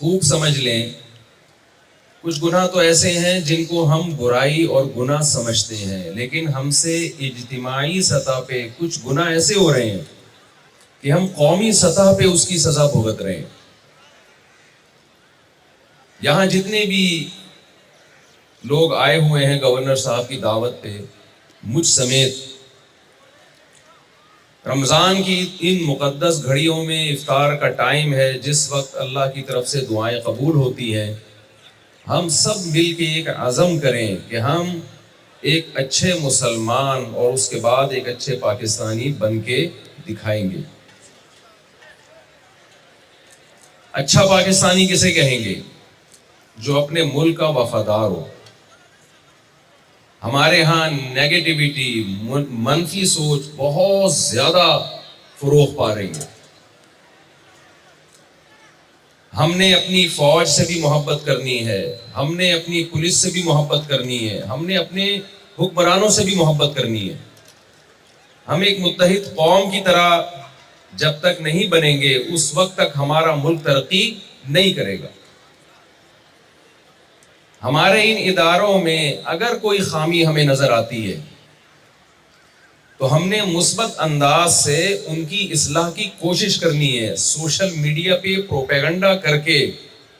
خوب سمجھ لیں، کچھ گناہ تو ایسے ہیں جن کو ہم برائی اور گناہ سمجھتے ہیں، لیکن ہم سے اجتماعی سطح پہ کچھ گناہ ایسے ہو رہے ہیں کہ ہم قومی سطح پہ اس کی سزا بھگت رہے ہیں۔ یہاں جتنے بھی لوگ آئے ہوئے ہیں گورنر صاحب کی دعوت پہ، مجھ سمیت، رمضان کی ان مقدس گھڑیوں میں افطار کا ٹائم ہے جس وقت اللہ کی طرف سے دعائیں قبول ہوتی ہیں، ہم سب مل کے ایک عزم کریں کہ ہم ایک اچھے مسلمان اور اس کے بعد ایک اچھے پاکستانی بن کے دکھائیں گے۔ اچھا پاکستانی کسے کہیں گے؟ جو اپنے ملک کا وفادار ہو۔ ہمارے ہاں نیگیٹیوٹی، منفی سوچ بہت زیادہ فروغ پا رہی ہے۔ ہم نے اپنی فوج سے بھی محبت کرنی ہے، ہم نے اپنی پولیس سے بھی محبت کرنی ہے، ہم نے اپنے حکمرانوں سے بھی محبت کرنی ہے۔ ہم ایک متحد قوم کی طرح جب تک نہیں بنیں گے اس وقت تک ہمارا ملک ترقی نہیں کرے گا۔ ہمارے ان اداروں میں اگر کوئی خامی ہمیں نظر آتی ہے تو ہم نے مثبت انداز سے ان کی اصلاح کی کوشش کرنی ہے۔ سوشل میڈیا پہ پروپیگنڈا کر کے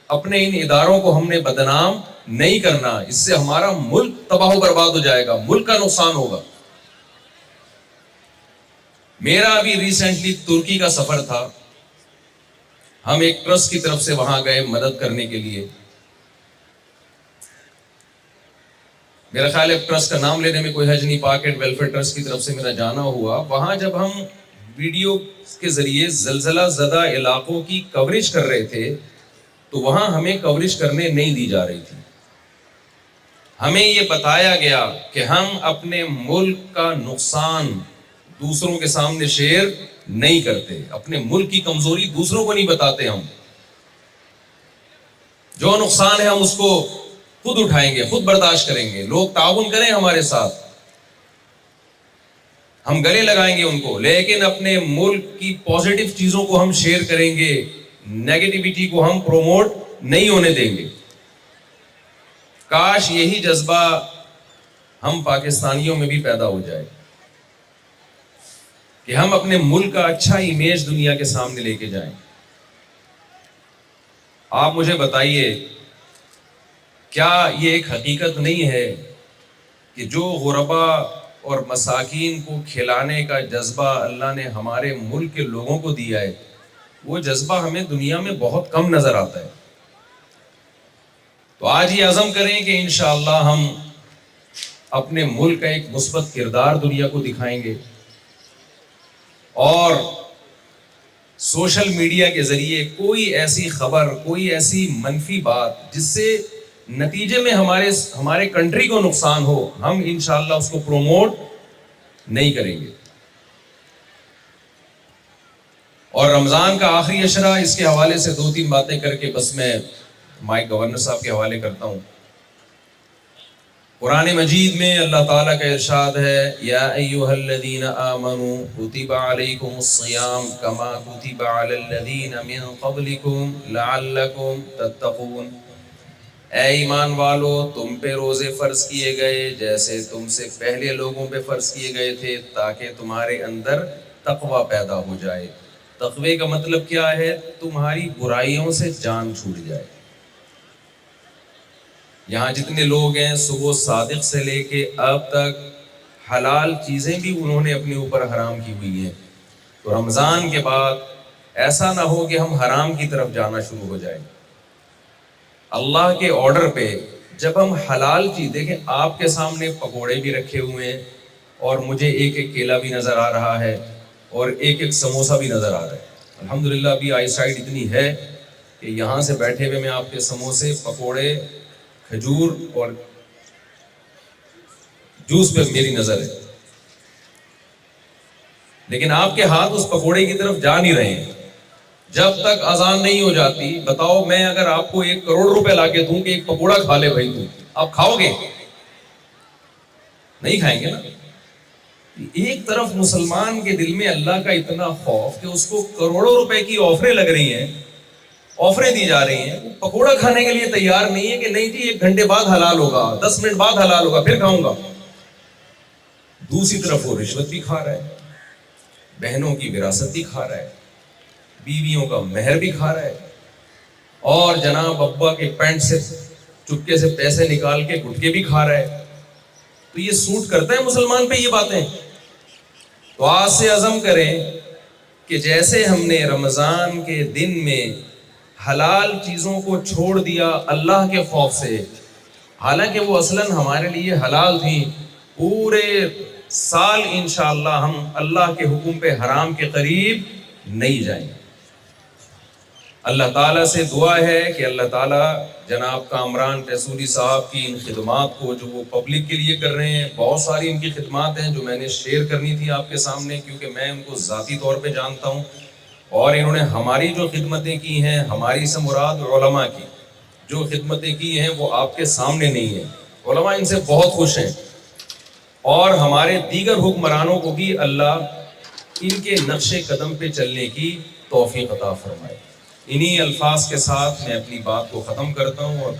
اپنے ان اداروں کو ہم نے بدنام نہیں کرنا، اس سے ہمارا ملک تباہ و برباد ہو جائے گا، ملک کا نقصان ہوگا۔ میرا ابھی ریسنٹلی ترکی کا سفر تھا، ہم ایک ٹرسٹ کی طرف سے وہاں گئے مدد کرنے کے لیے۔ میرا خیال ہے ٹرسٹ کا نام لینے میں کوئی حرج نہیں، پاکٹ ویلفیئر ٹرسٹ کی طرف سے میرا جانا ہوا۔ وہاں جب ہم ویڈیو کے ذریعے زلزلہ زدہ علاقوں کی کوریج کر رہے تھے تو وہاں ہمیں کوریج کرنے نہیں دی جا رہی تھی۔ ہمیں یہ بتایا گیا کہ ہم اپنے ملک کا نقصان دوسروں کے سامنے شیئر نہیں کرتے، اپنے ملک کی کمزوری دوسروں کو نہیں بتاتے۔ ہم جو نقصان ہے ہم اس کو خود اٹھائیں گے، خود برداشت کریں گے۔ لوگ تعاون کریں ہمارے ساتھ، ہم گلے لگائیں گے ان کو، لیکن اپنے ملک کی پازیٹیو چیزوں کو ہم شیئر کریں گے، نیگیٹیوٹی کو ہم پروموٹ نہیں ہونے دیں گے۔ کاش یہی جذبہ ہم پاکستانیوں میں بھی پیدا ہو جائے کہ ہم اپنے ملک کا اچھا امیج دنیا کے سامنے لے کے جائیں۔ آپ مجھے بتائیے، کیا یہ ایک حقیقت نہیں ہے کہ جو غربا اور مساکین کو کھلانے کا جذبہ اللہ نے ہمارے ملک کے لوگوں کو دیا ہے، وہ جذبہ ہمیں دنیا میں بہت کم نظر آتا ہے؟ تو آج یہ عزم کریں کہ انشاءاللہ ہم اپنے ملک کا ایک مثبت کردار دنیا کو دکھائیں گے، اور سوشل میڈیا کے ذریعے کوئی ایسی خبر، کوئی ایسی منفی بات جس سے نتیجے میں ہمارے کنٹری کو نقصان ہو، ہم انشاءاللہ اس کو پروموٹ نہیں کریں گے۔ اور رمضان کا آخری عشرہ، اس کے حوالے سے 2-3 باتیں کر کے بس میں مائک گورنر صاحب کے حوالے کرتا ہوں۔ قرآن مجید میں اللہ تعالیٰ کا ارشاد ہے، یا ایھا الذین آمنوا کتب علیکم الصیام کما کتب علی الذین من قبلکم لعلکم تتقون۔ اے ایمان والو، تم پہ روزے فرض کیے گئے جیسے تم سے پہلے لوگوں پہ فرض کیے گئے تھے، تاکہ تمہارے اندر تقوی پیدا ہو جائے۔ تقوی کا مطلب کیا ہے؟ تمہاری برائیوں سے جان چھوٹ جائے۔ یہاں جتنے لوگ ہیں صبح صادق سے لے کے اب تک حلال چیزیں بھی انہوں نے اپنے اوپر حرام کی ہوئی ہیں، تو رمضان کے بعد ایسا نہ ہو کہ ہم حرام کی طرف جانا شروع ہو جائیں۔ اللہ کے آرڈر پہ جب ہم حلال چیز دیکھیں، آپ کے سامنے پکوڑے بھی رکھے ہوئے ہیں اور مجھے ایک ایک کیلا بھی نظر آ رہا ہے اور ایک ایک سموسا بھی نظر آ رہا ہے۔ الحمدللہ ابھی آئی سائٹ اتنی ہے کہ یہاں سے بیٹھے ہوئے میں آپ کے سموسے، پکوڑے، کھجور اور جوس پہ میری نظر ہے، لیکن آپ کے ہاتھ اس پکوڑے کی طرف جا نہیں رہے ہیں جب تک اذان نہیں ہو جاتی۔ بتاؤ، میں اگر آپ کو 1 کروڑ روپے لا کے دوں کہ ایک پکوڑا کھا لے بھائی، تو آپ کھاؤ گے؟ نہیں کھائیں گے نا۔ ایک طرف مسلمان کے دل میں اللہ کا اتنا خوف کہ اس کو کروڑوں روپے کی آفریں لگ رہی ہیں، آفریں دی جا رہی ہیں, پکوڑا کھانے کے لیے تیار نہیں ہے کہ نہیں جی 1 گھنٹے بعد حلال ہوگا, 10 منٹ بعد حلال ہوگا پھر کھاؤں گا. دوسری طرف وہ رشوت بھی کھا رہا ہے, بہنوں کی وراثت بھی کھا رہا ہے, بیویوں کا مہر بھی کھا رہا ہے, اور جناب ابا کے پینٹ سے چپکے سے پیسے نکال کے گٹکے بھی کھا رہا ہے. تو یہ سوٹ کرتا ہے مسلمان پہ یہ باتیں؟ تو آج سے عزم کریں کہ جیسے ہم نے رمضان کے دن میں حلال چیزوں کو چھوڑ دیا اللہ کے خوف سے, حالانکہ وہ اصلاً ہمارے لیے حلال تھی, پورے سال انشاءاللہ ہم اللہ کے حکم پہ حرام کے قریب نہیں جائیں. اللہ تعالیٰ سے دعا ہے کہ اللہ تعالیٰ جناب کامران ٹیسوری صاحب کی ان خدمات کو جو وہ پبلک کے لیے کر رہے ہیں, بہت ساری ان کی خدمات ہیں جو میں نے شیئر کرنی تھی آپ کے سامنے, کیونکہ میں ان کو ذاتی طور پہ جانتا ہوں, اور انہوں نے ہماری جو خدمتیں کی ہیں, ہماری سے مراد علماء کی جو خدمتیں کی ہیں وہ آپ کے سامنے نہیں ہیں. علماء ان سے بہت خوش ہیں, اور ہمارے دیگر حکمرانوں کو بھی اللہ ان کے نقش قدم پہ چلنے کی توفیق عطا فرمائے. انہی الفاظ کے ساتھ میں اپنی بات کو ختم کرتا ہوں, اور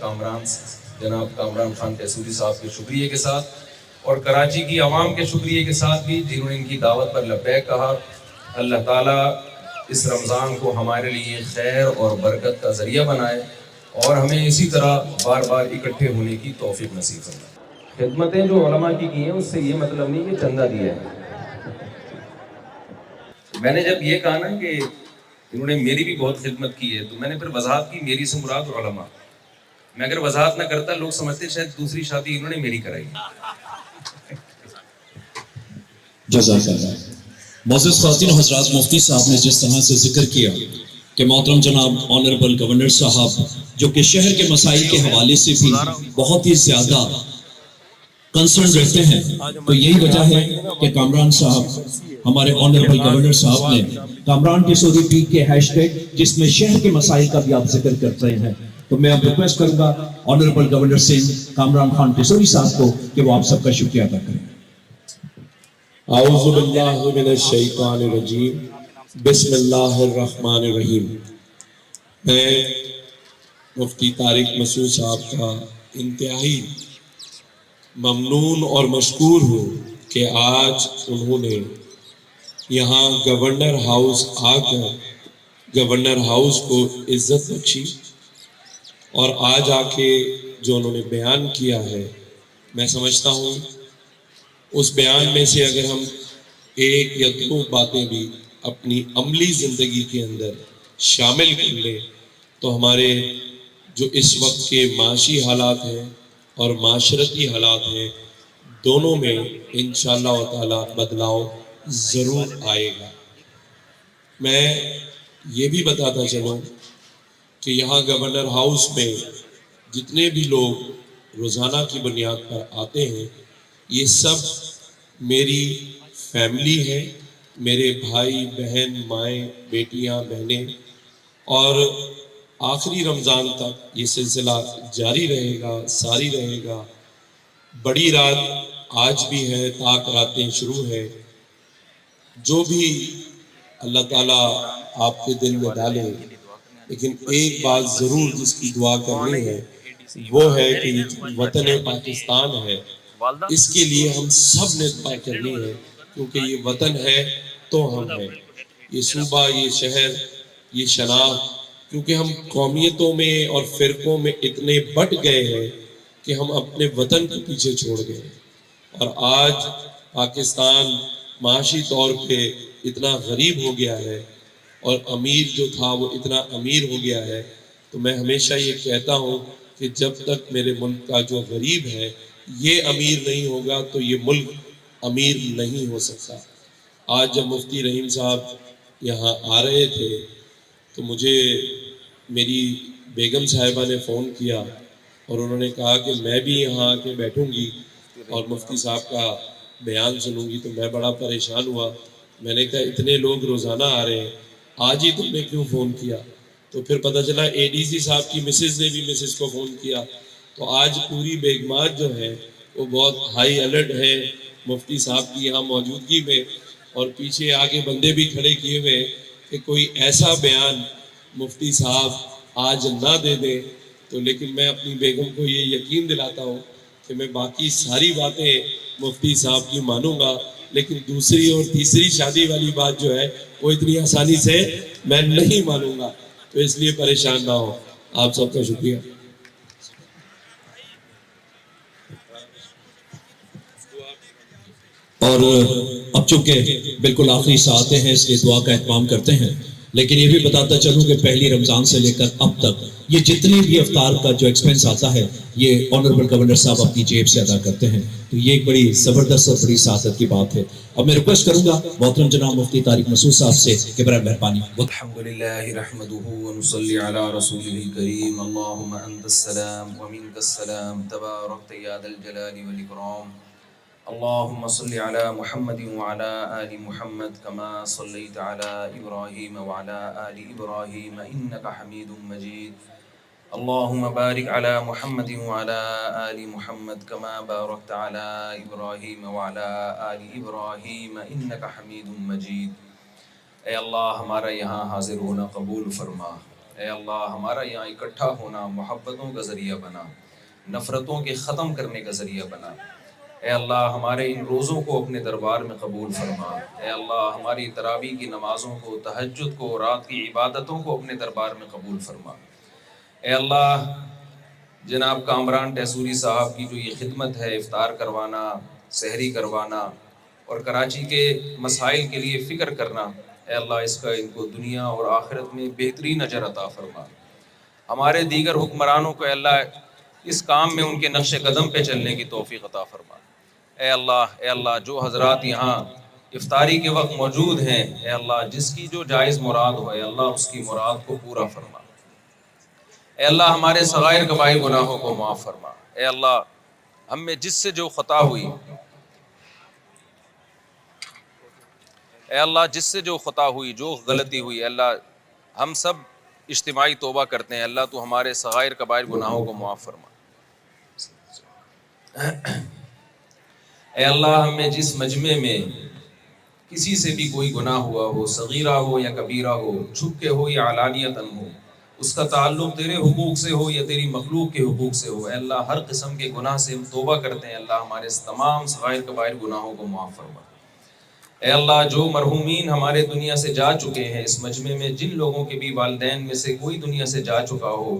جناب کامران خان ٹیسوری صاحب کے شکریہ کے ساتھ, اور کراچی کی عوام کے شکریہ کے ساتھ بھی جنہوں نے ان کی دعوت پر لبیک کہا. اللہ تعالیٰ اس رمضان کو ہمارے لیے خیر اور برکت کا ذریعہ بنائے, اور ہمیں اسی طرح بار بار اکٹھے ہونے کی توفیق نصیب فرمائے. خدمتیں جو علماء کی ہیں اس سے یہ مطلب نہیں کہ چندہ دیا ہے. میں نے جب یہ کہا نا کہ انہوں نے میری بھی بہت خدمت کی ہے, تو میں نے پھر وضاحت کی میری سے مراد علماء. میں اگر وضاحت نہ کرتا لوگ سمجھتے شاید دوسری شادی انہوں نے میری کرائی. جزاک اللہ. معزز خواتین و حضرات, مفتی صاحب نے جس طرح سے ذکر کیا کہ محترم جناب آنریبل گورنر صاحب جو کہ شہر کے مسائل کے حوالے سے بھی بہت ہی زیادہ کنسرن رہتے ہیں, تو یہی وجہ ہے کہ کامران صاحب ہمارے آنریبل گورنر صاحب نے کامران ٹیسوری پیک کے ہیش ٹیگ جس میں شہر کے مسائل کا بھی آپ ذکر کرتے ہیں, تو میں اب ریکویسٹ کروں گا آنریبل گورنر سنگھ کامران خان ٹیسوری صاحب کو کہ وہ آپ سب کا شکریہ ادا کریں. اعوذ باللہ من الشیطان الرجیم, بسم اللہ الرحمن الرحیم. میں مفتی طارق مسعود صاحب کا انتہائی ممنون اور مشکور ہوں کہ آج انہوں نے یہاں گورنر ہاؤس آ کر گورنر ہاؤس کو عزت بخشی, اور آج آ کے جو انہوں نے بیان کیا ہے, میں سمجھتا ہوں اس بیان میں سے اگر ہم 1 یا 2 باتیں بھی اپنی عملی زندگی کے اندر شامل کر لیں تو ہمارے جو اس وقت کے معاشی حالات ہیں اور معاشرتی حالات ہیں, دونوں میں انشاءاللہ تعالی بدلاؤ ضرور آئے گا. میں یہ بھی بتاتا چلوں کہ یہاں گورنر ہاؤس میں جتنے بھی لوگ روزانہ کی بنیاد پر آتے ہیں, یہ سب میری فیملی ہے, میرے بھائی بہن مائیں بیٹیاں بہنیں, اور آخری رمضان تک یہ سلسلہ جاری رہے گا, ساری رہے گا. بڑی رات آج بھی ہے, تاک راتیں شروع ہے. جو بھی اللہ تعالیٰ آپ کے دل میں ڈالے, لیکن ایک بات ضرور جس کی دعا کرنی ہے وہ ہے کہ یہ وطن پاکستان ہے, اس کے لیے ہم سب نے دعا کرنی ہے, کیونکہ یہ وطن ہے تو ہم ہیں. یہ صوبہ, یہ شہر, یہ شناخت, کیونکہ ہم قومیتوں میں اور فرقوں میں اتنے بٹ گئے ہیں کہ ہم اپنے وطن کو پیچھے چھوڑ گئے. اور آج پاکستان معاشی طور پہ اتنا غریب ہو گیا ہے, اور امیر جو تھا وہ اتنا امیر ہو گیا ہے. تو میں ہمیشہ یہ کہتا ہوں کہ جب تک میرے ملک کا جو غریب ہے یہ امیر نہیں ہوگا تو یہ ملک امیر نہیں ہو سکتا. آج جب مفتی رحیم صاحب یہاں آ رہے تھے تو مجھے میری بیگم صاحبہ نے فون کیا, اور انہوں نے کہا کہ میں بھی یہاں آ کے بیٹھوں گی اور مفتی صاحب کا بیان سنوں گی. تو میں بڑا پریشان ہوا. میں نے کہا اتنے لوگ روزانہ آ رہے ہیں, آج ہی تم نے کیوں فون کیا؟ تو پھر پتہ چلا اے ڈی سی صاحب کی مسز نے بھی مسز کو فون کیا. تو آج پوری بیگمات جو ہیں وہ بہت ہائی الرٹ ہے مفتی صاحب کی یہاں موجودگی میں, اور پیچھے آگے بندے بھی کھڑے کیے ہوئے کہ کوئی ایسا بیان مفتی صاحب آج نہ دے دیں تو، لیکن میں اپنی بیگم کو یہ یقین دلاتا ہوں کہ میں باقی ساری باتیں مفتی صاحب کی مانوں گا، لیکن دوسری اور تیسری شادی والی بات جو ہے وہ اتنی آسانی سے میں نہیں مانوں گا، تو اس لیے پریشان نہ ہو۔ آپ سب کا شکریہ۔ اور اب چونکہ بالکل آخری ساعتیں ہیں اس لیے دعا کا اہتمام کرتے ہیں، لیکن یہ بھی بتاتا چلوں کہ پہلی رمضان سے لے کر اب تک یہ جتنے بھی افطار کا جو ایکسپنس آتا ہے یہ آنریبل گورنر صاحب اپنی جیب سے ادا کرتے ہیں، تو یہ ایک بڑی زبردست اور بڑی سعادت کی بات ہے۔ اب میں ریکویسٹ کروں گا محترم جناب مفتی طارق مسعود صاحب سے کہ برائے مہربانی الحمد لله نحمده ونصلي على رسوله الكريم اللهم أنت السلام ومنك السلام تباركت يا ذا الجلال والإكرام اللهم صل على محمد وعلى آل محمد كما صليت على إبراهيم وعلى آل إبراهيم إنك حميد مجيد اللهم بارك على محمد وعلى آل محمد كما باركت على إبراهيم وعلى آل إبراهيم إنك حميد مجيد اے اللہ ہمارا یہاں حاضر ہونا قبول فرما، اے اللہ ہمارا یہاں اکٹھا ہونا محبتوں کا ذریعہ بنا، نفرتوں کے ختم کرنے کا ذریعہ بنا، اے اللہ ہمارے ان روزوں کو اپنے دربار میں قبول فرما، اے اللہ ہماری تراویح کی نمازوں کو، تہجد کو، رات کی عبادتوں کو اپنے دربار میں قبول فرما، اے اللہ جناب کامران ٹیسوری صاحب کی جو یہ خدمت ہے افطار کروانا، سحری کروانا اور کراچی کے مسائل کے لیے فکر کرنا، اے اللہ اس کا ان کو دنیا اور آخرت میں بہترین اجر عطا فرما۔ ہمارے دیگر حکمرانوں کو اے اللہ اس کام میں ان کے نقش قدم پہ چلنے کی توفیق عطا فرما۔ اے اللہ جو حضرات یہاں افطاری کے وقت موجود ہیں، اے اللہ جس کی جو جائز مراد ہو اے اللہ اس کی مراد کو پورا فرما، اے اللہ ہمارے صغائر کبائر گناہوں کو معاف فرما، اے اللہ ہم میں جس سے جو خطا ہوئی، اے اللہ جس سے جو خطا ہوئی، جو غلطی ہوئی، اے اللہ ہم سب اجتماعی توبہ کرتے ہیں، اللہ تو ہمارے صغائر کبائر گناہوں کو معاف فرما۔ اے اللہ ہم میں جس مجمع میں کسی سے بھی کوئی گناہ ہوا ہو، صغیرہ ہو یا کبیرہ ہو، چھپ کے ہو یا علانیتاً ہو، اس کا تعلق تیرے حقوق سے ہو یا تیری مخلوق کے حقوق سے ہو، اے اللہ ہر قسم کے گناہ سے ہم توبہ کرتے ہیں، اللہ ہمارے تمام صغائر کبائر گناہوں کو معاف فرما۔ اے اللہ جو مرحومین ہمارے دنیا سے جا چکے ہیں، اس مجمع میں جن لوگوں کے بھی والدین میں سے کوئی دنیا سے جا چکا ہو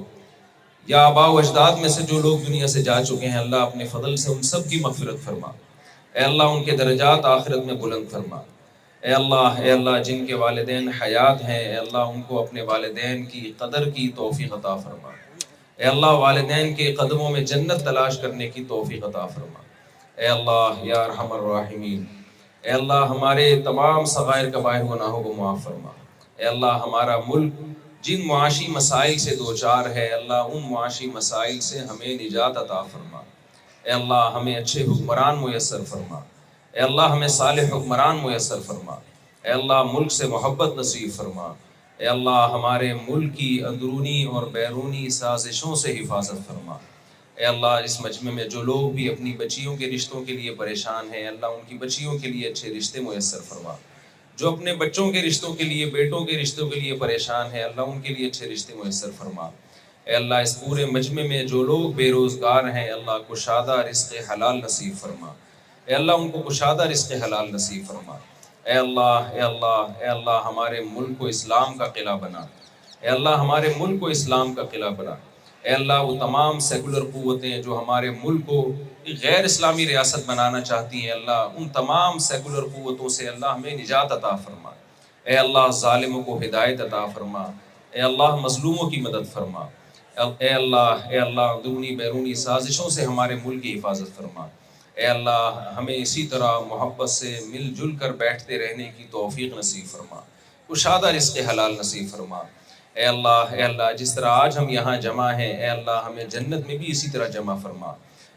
یا آباء و اجداد میں سے جو لوگ دنیا سے جا چکے ہیں، اللہ اپنے فضل سے ان سب کی مغفرت فرما، اے اللہ ان کے درجات آخرت میں بلند فرما۔ اے اللہ جن کے والدین حیات ہیں، اے اللہ ان کو اپنے والدین کی قدر کی توفیق عطا فرما، اے اللہ والدین کے قدموں میں جنت تلاش کرنے کی توفیق عطا فرما، اے اللہ یا ارحم الراحمین، اے اللہ ہمارے تمام صغائر کبائر گناہوں کو معاف فرما، اے اللہ ہمارا ملک جن معاشی مسائل سے دوچار ہے، اللہ ان معاشی مسائل سے ہمیں نجات عطا فرما، اے اللہ ہمیں اچھے حکمران میسر فرما، اے اللہ ہمیں صالح حکمران میسر فرما، اے اللہ ملک سے محبت نصیب فرما، اے اللہ ہمارے ملک کی اندرونی اور بیرونی سازشوں سے حفاظت فرما، اے اللہ اس مجمع میں جو لوگ بھی اپنی بچیوں کے رشتوں کے لیے پریشان ہیں، اللہ ان کی بچیوں کے لیے اچھے رشتے میسر فرما، جو اپنے بچوں کے رشتوں کے لیے، بیٹوں کے رشتوں کے لیے پریشان ہیں، اللہ ان کے لیے اچھے رشتے میسر فرما، اے اللہ اس پورے مجمع میں جو لوگ بے روزگار ہیں، اللہ کشادہ رزق حلال نصیب فرما، اے اللہ ان کو کشادہ رزق حلال نصیب فرما، اے اللہ ہمارے ملک کو اسلام کا قلعہ بنا، اے اللہ ہمارے ملک کو اسلام کا قلعہ بنا، اے اللہ وہ تمام سیکولر قوتیں جو ہمارے ملک کو غیر اسلامی ریاست بنانا چاہتی ہیں، اللہ ان تمام سیکولر قوتوں سے اللہ ہمیں نجات عطا فرما، اے اللہ ظالموں کو ہدایت عطا فرما، اے اللہ مظلوموں کی مدد فرما، اے اللہ اندرونی بیرونی سازشوں سے ہمارے ملک کی حفاظت فرما، اے اللہ ہمیں اسی طرح محبت سے مل جل کر بیٹھتے رہنے کی توفیق نصیب فرما، کشادہ رزق حلال نصیب فرما، اے اللہ جس طرح آج ہم یہاں جمع ہیں، اے اللہ ہمیں جنت میں بھی اسی طرح جمع فرما،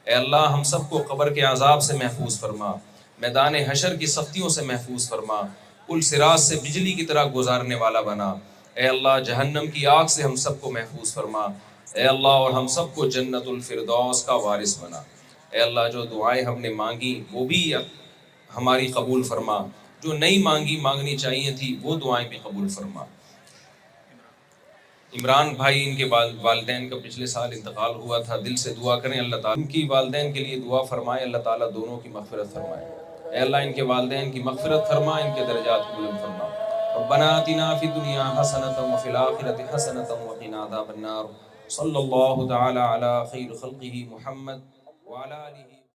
اے اللہ ہم سب کو قبر کے عذاب سے محفوظ فرما، میدان حشر کی سختیوں سے محفوظ فرما، پل صراط سے بجلی کی طرح گزارنے والا بنا، اے اللہ جہنم کی آگ سے ہم سب کو محفوظ فرما، اے اللہ اور ہم سب کو جنت الفردوس کا وارث بنا، اے اللہ جو دعائیں ہم نے مانگی وہ بھی ہماری قبول فرما، جو نہیں مانگنی چاہیے تھی وہ دعائیں بھی قبول فرما، عمران بھائی ان کے والدین کا پچھلے سال انتقال ہوا تھا، دل سے دعا کریں اللہ تعالیٰ ان کی والدین کے لیے دعا فرمائے، اللہ تعالیٰ دونوں کی مغفرت فرمائے۔ اے اللہ ان کے والدین کی مغفرت فرما، ان کے درجات کو بلند فرما۔ ربنا آتنا فی الدنیا حسنۃ وفی الآخرۃ حسنۃ وقنا عذاب النار۔ صلی اللہ تعالی علی خیر خلقہ محمد وعلی آلہ